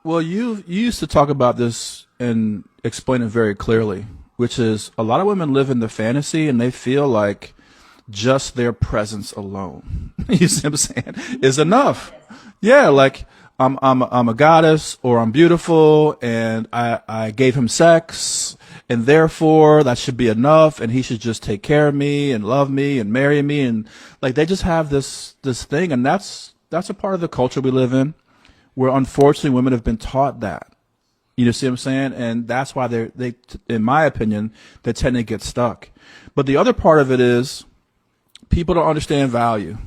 Well, you used to talk about this and explain it very clearly, which is a lot of women live in the fantasy and they feel like just their presence alone, you see what I'm saying, is enough. Yeah, like I'm a goddess or I'm beautiful and I gave him sex and therefore that should be enough and he should just take care of me and love me and marry me, and like they just have this thing, and that's a part of the culture we live in where unfortunately women have been taught that. You know, see what I'm saying? And that's why they, in my opinion, they tend to get stuck. But the other part of it is people don't understand value.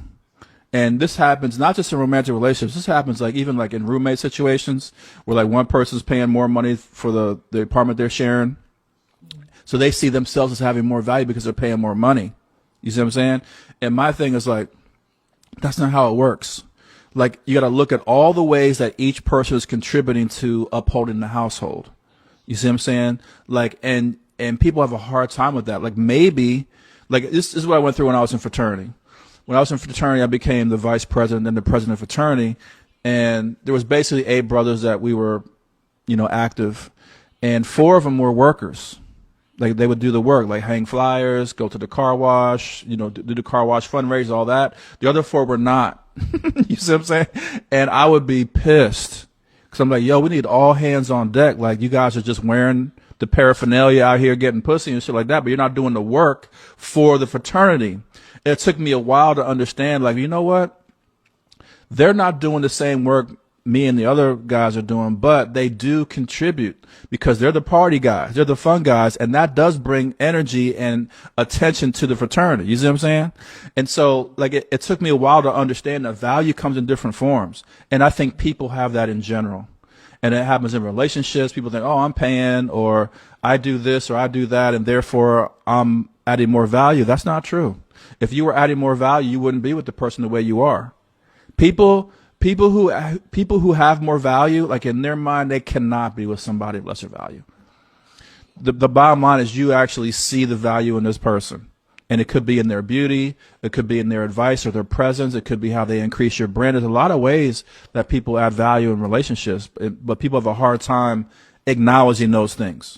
And this happens not just in romantic relationships. This happens like even like in roommate situations where like one person's paying more money for the apartment they're sharing. So they see themselves as having more value because they're paying more money. You see what I'm saying? And my thing is like, that's not how it works. Like you got to look at all the ways that each person is contributing to upholding the household. You see what I'm saying? Like, and people have a hard time with that. Like maybe, like this is what I went through when I was in fraternity. When I was in fraternity, I became the vice president and the president of fraternity. And there was basically 8 brothers that we were, you know, active. And 4 of them were workers. Like they would do the work, like hang flyers, go to the car wash, you know, do the car wash fundraiser, all that. The other 4 were not. You see what I'm saying? And I would be pissed because I'm like, yo, we need all hands on deck. Like you guys are just wearing the paraphernalia out here getting pussy and shit like that, but you're not doing the work for the fraternity. It took me a while to understand, like, you know what? They're not doing the same work me and the other guys are doing, but they do contribute because they're the party guys, they're the fun guys, and that does bring energy and attention to the fraternity. You see what I'm saying? And so, like, it took me a while to understand that value comes in different forms, and I think people have that in general. And it happens in relationships. People think, oh, I'm paying, or I do this, or I do that, and therefore I'm adding more value. That's not true. If you were adding more value, you wouldn't be with the person the way you are. People who have more value, like in their mind, they cannot be with somebody of lesser value. The bottom line is you actually see the value in this person. And it could be in their beauty, it could be in their advice or their presence, it could be how they increase your brand. There's a lot of ways that people add value in relationships, but people have a hard time acknowledging those things.